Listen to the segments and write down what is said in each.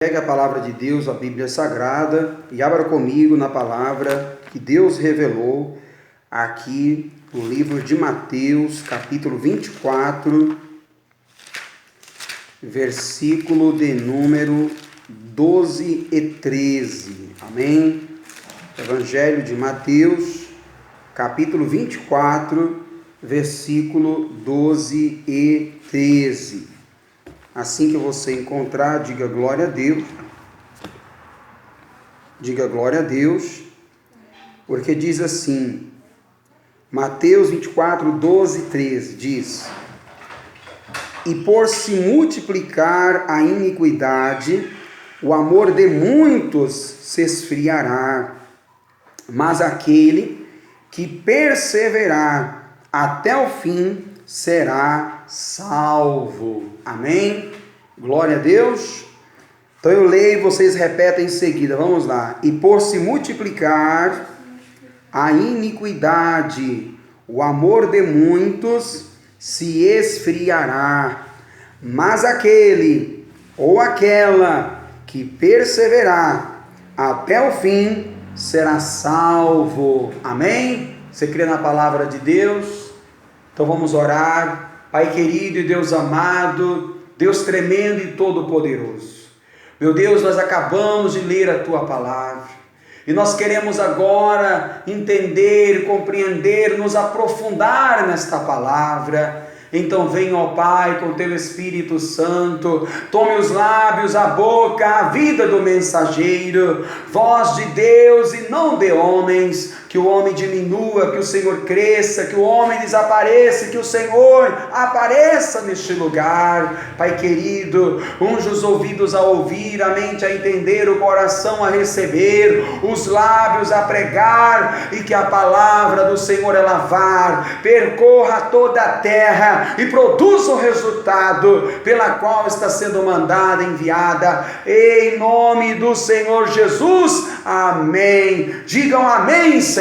Pegue a palavra de Deus, a Bíblia Sagrada, e abra comigo na palavra que Deus revelou aqui no livro de Mateus, capítulo 24, versículo de número 12 e 13. Amém? Evangelho de Mateus, capítulo 24, versículo 12 e 13. Assim que você encontrar, diga glória a Deus. Diga glória a Deus, porque diz assim, Mateus 24, 12 e 13, diz: E por se multiplicar a iniquidade, o amor de muitos se esfriará, mas aquele que perseverar até o fim será salvo. Amém? Glória a Deus. Então eu leio e vocês repetem em seguida. Vamos lá. E por se multiplicar a iniquidade, o amor de muitos se esfriará, mas aquele ou aquela que perseverar até o fim será salvo. Amém? Você crê na palavra de Deus? Então vamos orar. Pai querido e Deus amado, Deus tremendo e todo-poderoso. Meu Deus, nós acabamos de ler a Tua palavra. E nós queremos agora entender, compreender, nos aprofundar nesta palavra. Então venha, ó Pai, com Teu Espírito Santo, tome os lábios, a boca, a vida do mensageiro, voz de Deus e não de homens, que o homem diminua, que o Senhor cresça, que o homem desapareça, que o Senhor apareça neste lugar. Pai querido, unja os ouvidos a ouvir, a mente a entender, o coração a receber, os lábios a pregar, e que a palavra do Senhor ela vá, percorra toda a terra e produza o resultado pela qual está sendo mandada, enviada, em nome do Senhor Jesus. Amém. Digam amém, Senhor.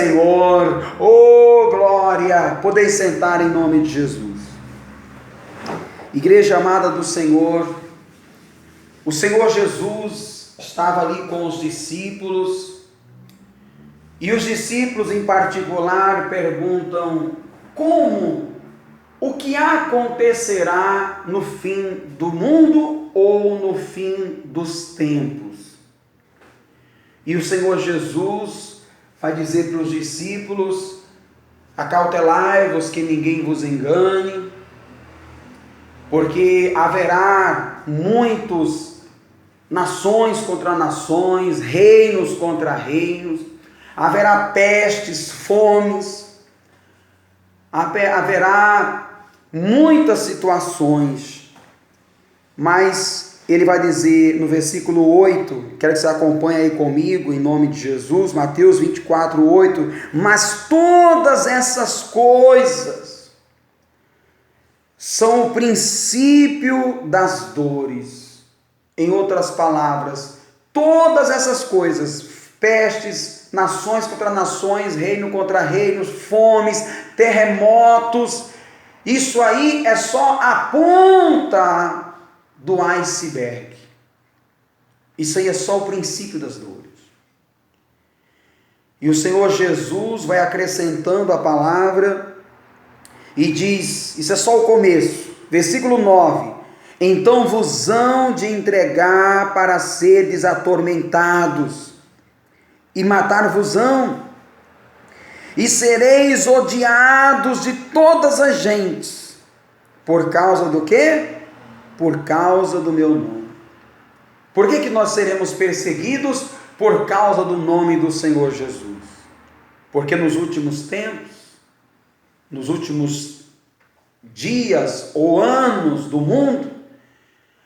Oh, glória. Podeis sentar em nome de Jesus. Igreja amada do Senhor, o Senhor Jesus estava ali com os discípulos, e os discípulos em particular perguntam: o que acontecerá no fim do mundo ou no fim dos tempos? E o Senhor Jesus vai dizer para os discípulos: acautelai-vos que ninguém vos engane, porque haverá muitos nações contra nações, reinos contra reinos, haverá pestes, fomes, haverá muitas situações, mas ele vai dizer no versículo 8, quero que você acompanhe aí comigo, em nome de Jesus, Mateus 24, 8, mas todas essas coisas são o princípio das dores. Em outras palavras, todas essas coisas, pestes, nações contra nações, reino contra reinos, fomes, terremotos, isso aí é só a ponta do iceberg. Isso aí é só o princípio das dores. E o Senhor Jesus vai acrescentando a palavra e diz, isso é só o começo, versículo 9: então vos hão de entregar para seres atormentados, e matar-vos-ão, e sereis odiados de todas as gentes, por causa do quê? Por causa do meu nome. Por que nós seremos perseguidos? Por causa do nome do Senhor Jesus. Porque nos últimos tempos, nos últimos dias ou anos do mundo,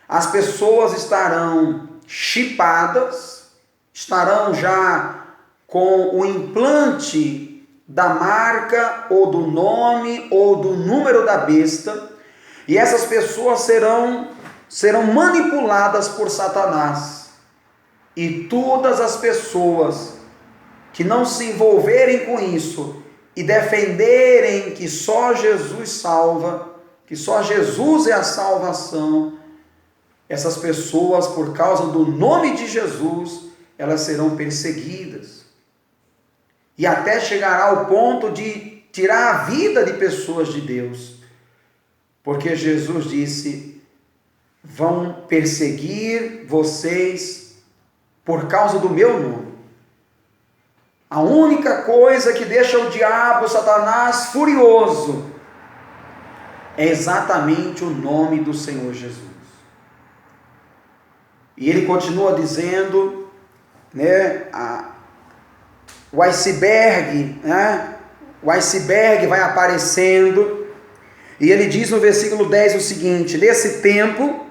as pessoas estarão chipadas, estarão já com o implante da marca ou do nome ou do número da besta, e essas pessoas serão manipuladas por Satanás. E todas as pessoas que não se envolverem com isso e defenderem que só Jesus salva, que só Jesus é a salvação, essas pessoas, por causa do nome de Jesus, elas serão perseguidas. E até chegará ao ponto de tirar a vida de pessoas de Deus. Porque Jesus disse: vão perseguir vocês por causa do meu nome. A única coisa que deixa o diabo, Satanás, furioso é exatamente o nome do Senhor Jesus. E ele continua dizendo, né, o iceberg vai aparecendo, e ele diz no versículo 10 o seguinte: nesse tempo,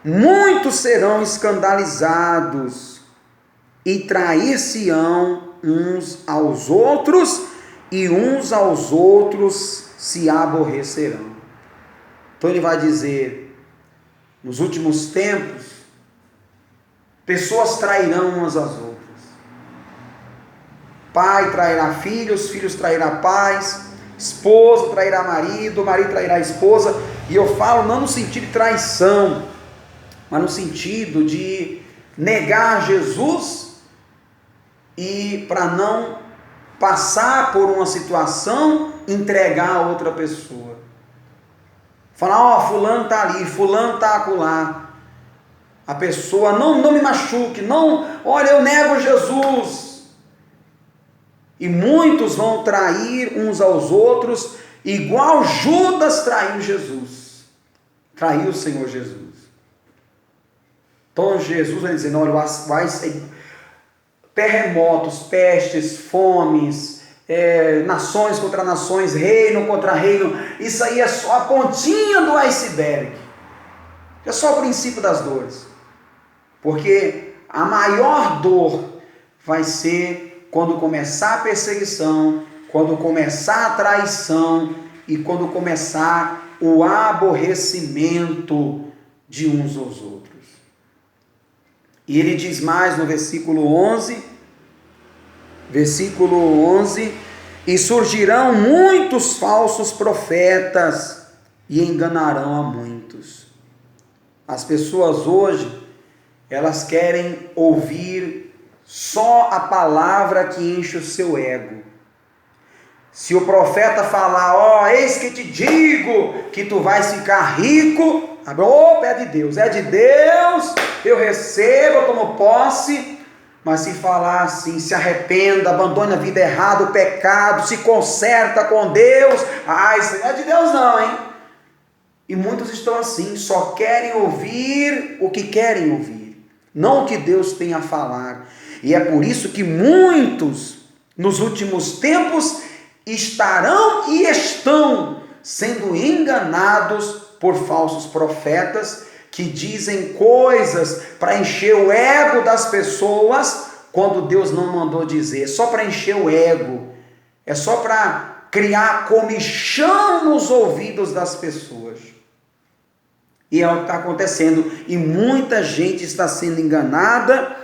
muitos serão escandalizados e trair-se-ão uns aos outros, e uns aos outros se aborrecerão. Então ele vai dizer, nos últimos tempos, pessoas trairão umas às outras. Pai trairá filhos, filhos trairá pais, esposa trairá marido, marido trairá esposa. E eu falo não no sentido de traição, mas no sentido de negar Jesus e, para não passar por uma situação, entregar a outra pessoa. Falar, fulano está ali, fulano está acolá. A pessoa, não me machuque, olha, eu nego Jesus. E muitos vão trair uns aos outros, igual Judas traiu Jesus. Traiu o Senhor Jesus. Então Jesus vai dizendo, olha, terremotos, pestes, fomes, nações contra nações, reino contra reino. Isso aí é só a pontinha do iceberg. É só o princípio das dores. Porque a maior dor vai ser quando começar a perseguição, quando começar a traição e quando começar o aborrecimento de uns aos outros. E ele diz mais no versículo 11, e surgirão muitos falsos profetas e enganarão a muitos. As pessoas hoje, elas querem ouvir só a palavra que enche o seu ego. Se o profeta falar, eis que te digo que tu vais ficar rico, é de Deus, eu recebo, eu tomo posse. Mas se falar assim, se arrependa, abandone a vida errada, o pecado, se conserta com Deus, isso não é de Deus não, hein? E muitos estão assim, só querem ouvir o que querem ouvir, não o que Deus tem a falar. E é por isso que muitos, nos últimos tempos, estarão e estão sendo enganados por falsos profetas, que dizem coisas para encher o ego das pessoas, quando Deus não mandou dizer, só para encher o ego, é só para criar comichão nos ouvidos das pessoas. E é o que está acontecendo, e muita gente está sendo enganada,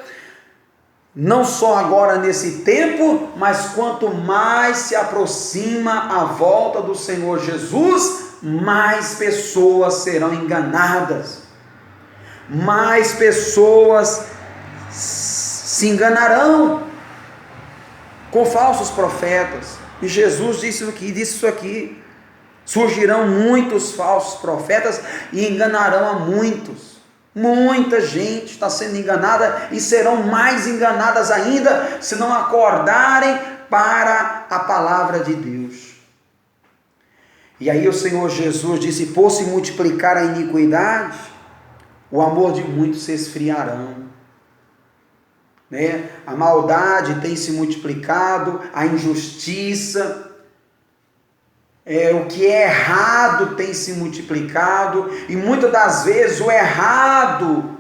não só agora nesse tempo, mas quanto mais se aproxima a volta do Senhor Jesus, mais pessoas serão enganadas, mais pessoas se enganarão com falsos profetas. E Jesus disse isso aqui, surgirão muitos falsos profetas e enganarão a muitos. Muita gente está sendo enganada e serão mais enganadas ainda se não acordarem para a palavra de Deus. E aí o Senhor Jesus disse, por se multiplicar a iniquidade, o amor de muitos se esfriarão. A maldade tem se multiplicado, a injustiça, o que é errado tem se multiplicado, e muitas das vezes o errado,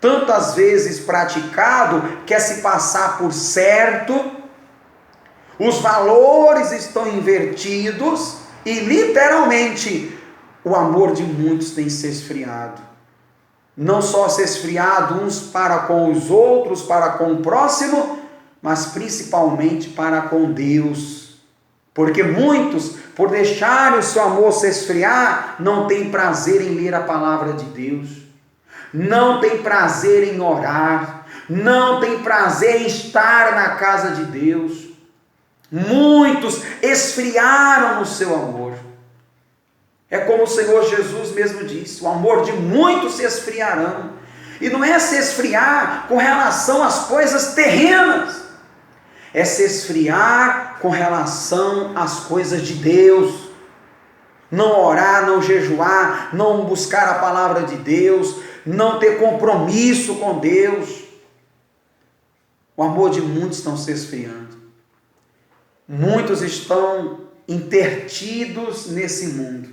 tantas vezes praticado, quer se passar por certo, os valores estão invertidos, e literalmente o amor de muitos tem se esfriado. Não só se esfriado uns para com os outros, para com o próximo, mas principalmente para com Deus. Porque muitos, por deixarem o seu amor se esfriar, não têm prazer em ler a palavra de Deus. não tem prazer em orar, não tem prazer em estar na casa de Deus. Muitos esfriaram no seu amor. É como o Senhor Jesus mesmo disse: o amor de muitos se esfriarão. E não é se esfriar com relação às coisas terrenas, é se esfriar com relação às coisas de Deus. Não orar, não jejuar, não buscar a palavra de Deus, não ter compromisso com Deus. O amor de muitos estão se esfriando. Muitos estão intertidos nesse mundo.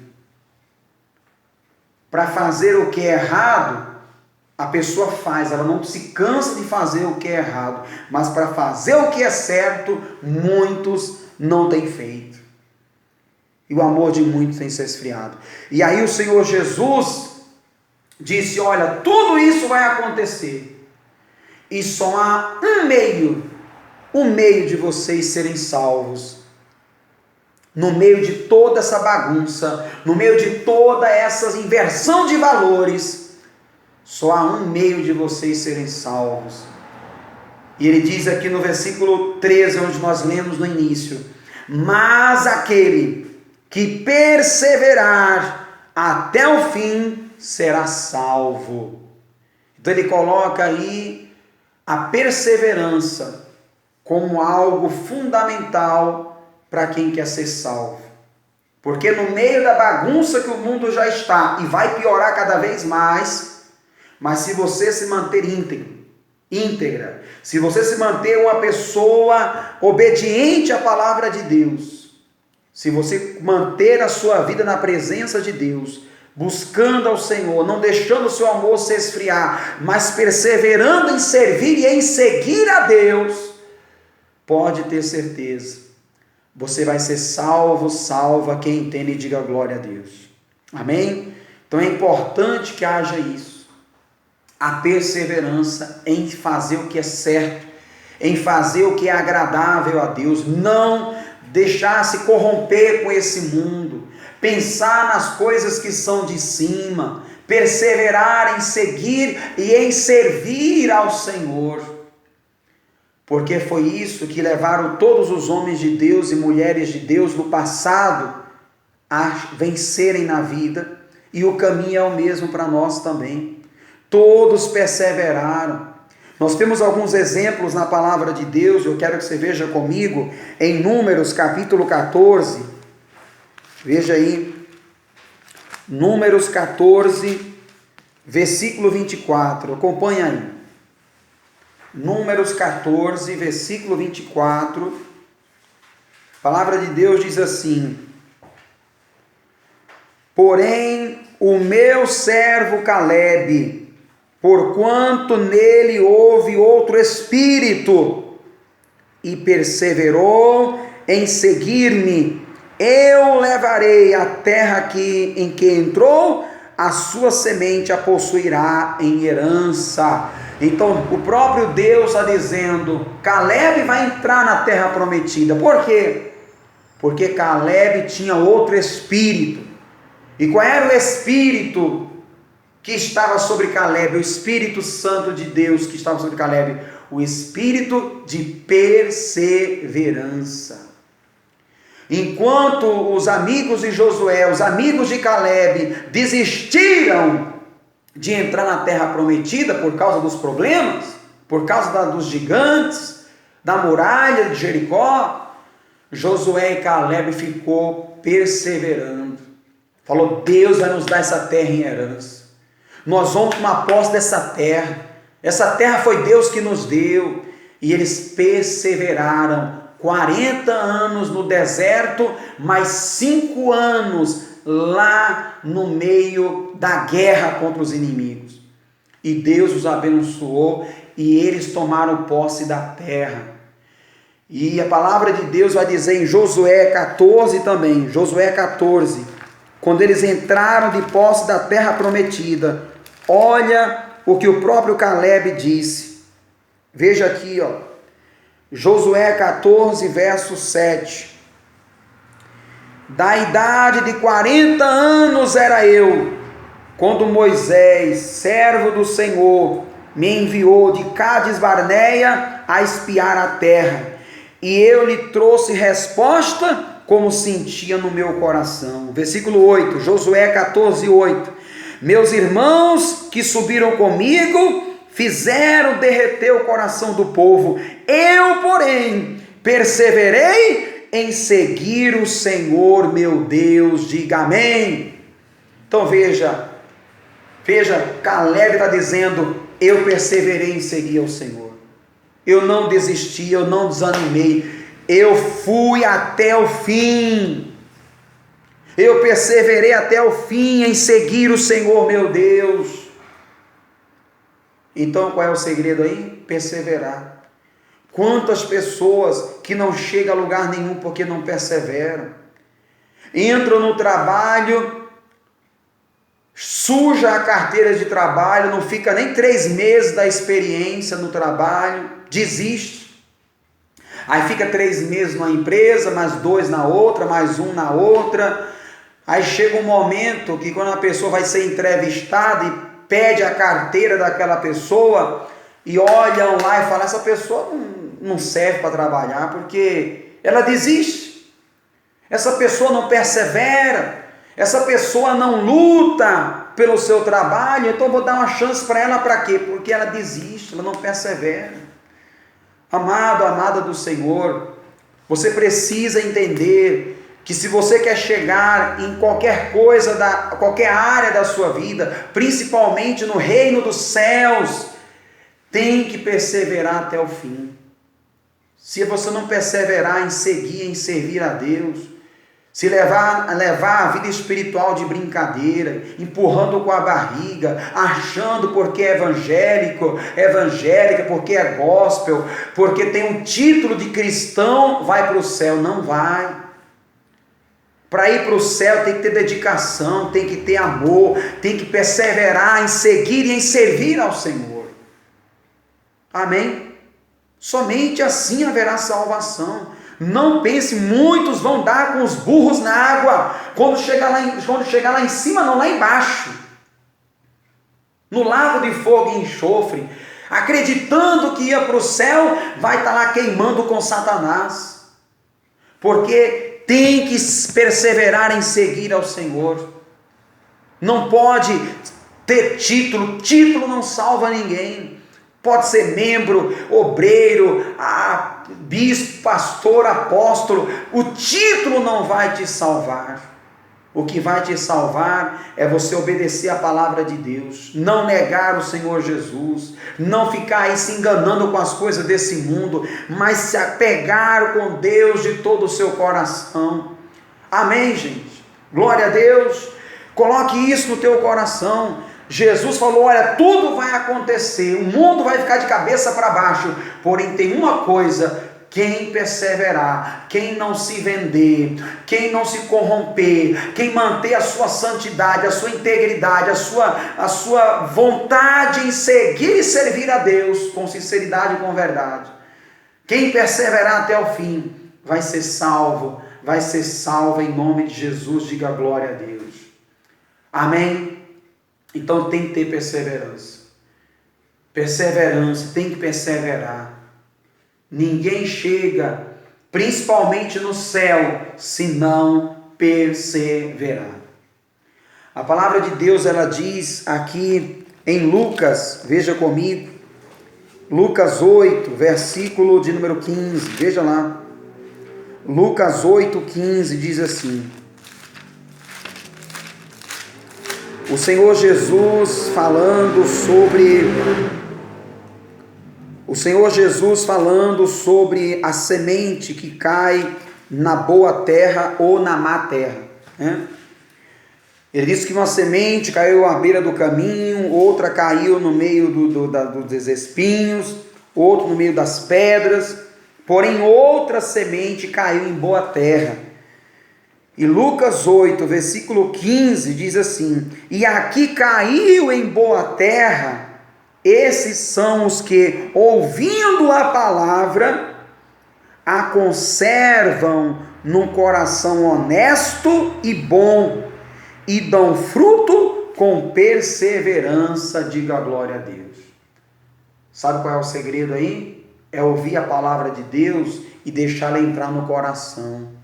Para fazer o que é errado, a pessoa faz, ela não se cansa de fazer o que é errado, mas para fazer o que é certo, muitos não têm feito. E o amor de muitos tem se esfriado. E aí o Senhor Jesus disse: olha, tudo isso vai acontecer, e só há um meio de vocês serem salvos. No meio de toda essa bagunça, no meio de toda essa inversão de valores, só há um meio de vocês serem salvos. E ele diz aqui no versículo 13, onde nós lemos no início: mas aquele que perseverar até o fim será salvo. Então ele coloca aí a perseverança como algo fundamental para quem quer ser salvo. Porque no meio da bagunça que o mundo já está, e vai piorar cada vez mais, mas se você se manter íntegra, se você se manter uma pessoa obediente à palavra de Deus, se você manter a sua vida na presença de Deus, buscando ao Senhor, não deixando o seu amor se esfriar, mas perseverando em servir e em seguir a Deus, pode ter certeza, você vai ser salvo, salva. Quem entende, diga glória a Deus. Amém? Então é importante que haja isso, a perseverança em fazer o que é certo, em fazer o que é agradável a Deus, não deixar se corromper com esse mundo, pensar nas coisas que são de cima, perseverar em seguir e em servir ao Senhor, porque foi isso que levaram todos os homens de Deus e mulheres de Deus no passado a vencerem na vida, e o caminho é o mesmo para nós também. Todos perseveraram. Nós temos alguns exemplos na palavra de Deus, eu quero que você veja comigo, em Números capítulo 14, veja aí, Números 14, versículo 24, acompanha aí, Números 14, versículo 24, a palavra de Deus diz assim: porém o meu servo Calebe, porquanto nele houve outro espírito, e perseverou em seguir-me, eu levarei a terra em que entrou, a sua semente a possuirá em herança. Então o próprio Deus está dizendo: Calebe vai entrar na terra prometida. Por quê? Porque Calebe tinha outro espírito. E qual era o espírito que estava sobre Calebe? O Espírito Santo de Deus que estava sobre Calebe, o espírito de perseverança. Enquanto os amigos de Josué, os amigos de Calebe, desistiram de entrar na terra prometida por causa dos problemas, por causa dos gigantes, da muralha de Jericó, Josué e Calebe ficou perseverando. Falou: Deus vai nos dar essa terra em herança. Nós vamos tomar posse dessa terra. Essa terra foi Deus que nos deu. E eles perseveraram 40 anos no deserto, mais 5 anos lá no meio da guerra contra os inimigos. E Deus os abençoou e eles tomaram posse da terra. E a palavra de Deus vai dizer em Josué 14 também, Josué 14, quando eles entraram de posse da terra prometida, olha o que o próprio Calebe disse. Veja aqui, ó, Josué 14, verso 7. Da idade de 40 anos era eu, quando Moisés, servo do Senhor, me enviou de Cádiz Barneia a espiar a terra, e eu lhe trouxe resposta como sentia no meu coração. Versículo 8, Josué 14, 8. Meus irmãos que subiram comigo fizeram derreter o coração do povo. Eu, porém, perseverei em seguir o Senhor meu Deus. Diga amém. Então veja, Caleb está dizendo: eu perseverei em seguir ao Senhor. Eu não desisti, eu não desanimei, eu fui até o fim. Eu perseverei até o fim em seguir o Senhor meu Deus. Então qual é o segredo aí? Perseverar. Quantas pessoas que não chegam a lugar nenhum porque não perseveram, entram no trabalho, suja a carteira de trabalho, não fica nem 3 meses da experiência no trabalho, desiste. Aí fica 3 meses numa empresa, mais 2 na outra, mais 1 na outra. Aí chega um momento que quando a pessoa vai ser entrevistada e pede a carteira daquela pessoa, e olham lá e falam: essa pessoa não serve para trabalhar, porque ela desiste, essa pessoa não persevera, essa pessoa não luta pelo seu trabalho, então vou dar uma chance para ela. Para quê? Porque ela desiste, ela não persevera. Amado, amada do Senhor, você precisa entender que se você quer chegar em qualquer coisa, qualquer área da sua vida, principalmente no reino dos céus, tem que perseverar até o fim. Se você não perseverar em seguir, em servir a Deus, se levar a vida espiritual de brincadeira, empurrando com a barriga, achando porque é evangélica, porque é gospel, porque tem um título de cristão, vai para o céu. Não vai. Para ir para o céu tem que ter dedicação, tem que ter amor, tem que perseverar em seguir e em servir ao Senhor. Amém? Somente assim haverá salvação. Não pense, muitos vão dar com os burros na água, quando chegar lá em cima, não, lá embaixo, no lago de fogo e enxofre, acreditando que ia para o céu, vai estar lá queimando com Satanás, porque tem que perseverar em seguir ao Senhor. Não pode ter título não salva ninguém. Pode ser membro, obreiro, bispo, pastor, apóstolo, o título não vai te salvar. O que vai te salvar é você obedecer a palavra de Deus, não negar o Senhor Jesus, não ficar aí se enganando com as coisas desse mundo, mas se apegar com Deus de todo o seu coração. Amém, gente? Glória a Deus. Coloque isso no teu coração. Jesus falou: olha, tudo vai acontecer, o mundo vai ficar de cabeça para baixo, porém tem uma coisa: quem perseverar, quem não se vender, quem não se corromper, quem manter a sua santidade, a sua integridade, a sua vontade em seguir e servir a Deus com sinceridade e com verdade, quem perseverar até o fim vai ser salvo em nome de Jesus. Diga glória a Deus. Amém? Então tem que ter perseverança, tem que perseverar. Ninguém chega, principalmente no céu, se não perseverar. A palavra de Deus, ela diz aqui em Lucas, veja comigo, Lucas 8, versículo de número 15, veja lá, Lucas 8, 15, diz assim: o Senhor Jesus falando sobre a semente que cai na boa terra ou na má terra, né? Ele disse que uma semente caiu à beira do caminho, outra caiu no meio dos espinhos, outra no meio das pedras, porém outra semente caiu em boa terra. E Lucas 8, versículo 15 diz assim: e aqui caiu em boa terra, esses são os que, ouvindo a palavra, a conservam num coração honesto e bom, e dão fruto com perseverança, diga a glória a Deus. Sabe qual é o segredo aí? É ouvir a palavra de Deus e deixá-la entrar no coração.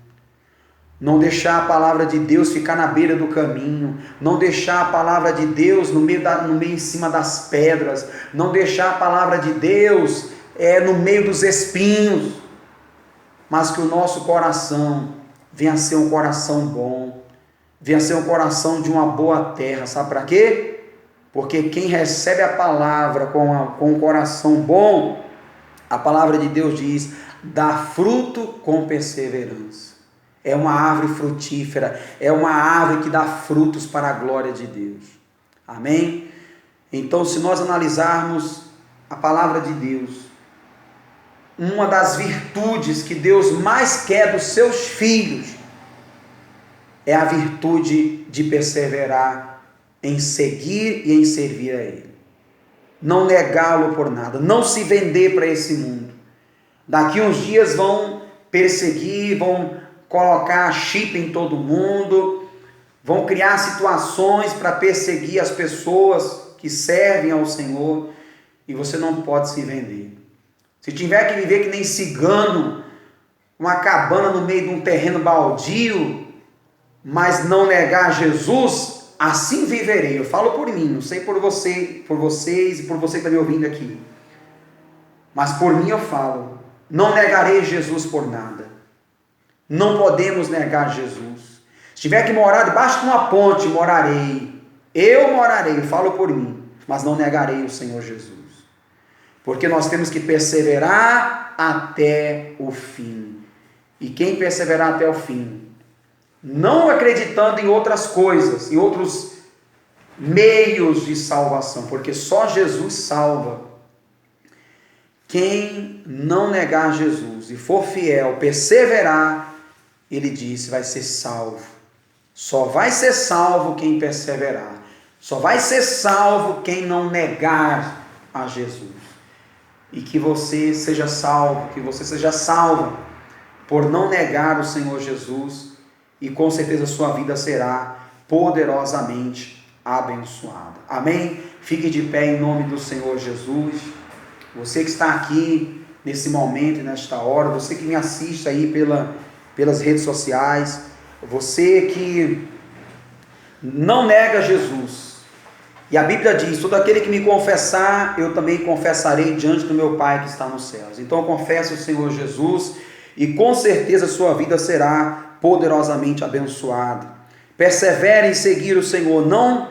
Não deixar a palavra de Deus ficar na beira do caminho, não deixar a palavra de Deus no meio em cima das pedras, não deixar a palavra de Deus no meio dos espinhos, mas que o nosso coração venha a ser um coração bom, venha a ser um coração de uma boa terra. Sabe para quê? Porque quem recebe a palavra com um coração bom, a palavra de Deus diz, dá fruto com perseverança. É uma árvore frutífera, é uma árvore que dá frutos para a glória de Deus. Amém? Então, se nós analisarmos a palavra de Deus, uma das virtudes que Deus mais quer dos seus filhos é a virtude de perseverar em seguir e em servir a Ele. Não negá-lo por nada, não se vender para esse mundo. Daqui uns dias vão perseguir, vão colocar chip em todo mundo, vão criar situações para perseguir as pessoas que servem ao Senhor, e você não pode se vender. Se tiver que viver que nem cigano, uma cabana no meio de um terreno baldio, mas não negar Jesus, assim viverei. Eu falo por mim, não sei por você, por vocês e por você que está me ouvindo aqui, mas por mim eu falo, não negarei Jesus por nada. Não podemos negar Jesus. Se tiver que morar debaixo de uma ponte, morarei. Eu morarei, falo por mim, mas não negarei o Senhor Jesus. Porque nós temos que perseverar até o fim. E quem perseverar até o fim, não acreditando em outras coisas, em outros meios de salvação, porque só Jesus salva. Quem não negar Jesus e for fiel, perseverar, ele disse, vai ser salvo. Só vai ser salvo quem perseverar. Só vai ser salvo quem não negar a Jesus. E que você seja salvo, que você seja salva por não negar o Senhor Jesus, e com certeza sua vida será poderosamente abençoada. Amém? Fique de pé em nome do Senhor Jesus. Você que está aqui nesse momento, nesta hora, você que me assiste aí pelas redes sociais, você que não nega Jesus, e a Bíblia diz, todo aquele que me confessar, eu também confessarei diante do meu Pai que está nos céus. Então confesse o Senhor Jesus, e com certeza sua vida será poderosamente abençoada. Persevere em seguir o Senhor, não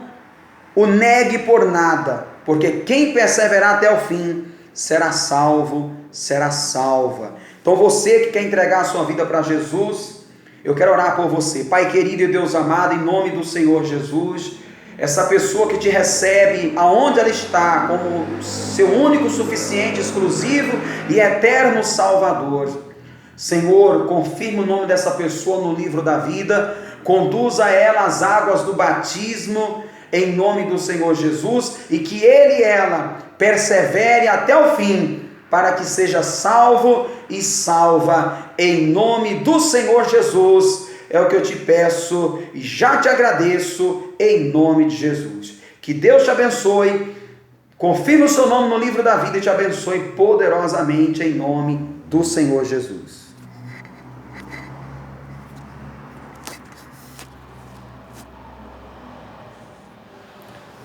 o negue por nada, porque quem perseverar até o fim, será salvo, será salva. Então você que quer entregar a sua vida para Jesus, eu quero orar por você. Pai querido e Deus amado, em nome do Senhor Jesus, essa pessoa que te recebe aonde ela está, como seu único, suficiente, exclusivo e eterno Salvador. Senhor, confirma o nome dessa pessoa no livro da vida, conduza ela às águas do batismo, em nome do Senhor Jesus, e que ele e ela persevere até o fim, para que seja salvo e salva, em nome do Senhor Jesus, é o que eu te peço, e já te agradeço, em nome de Jesus. Que Deus te abençoe, confirme o seu nome no livro da vida, e te abençoe poderosamente, em nome do Senhor Jesus.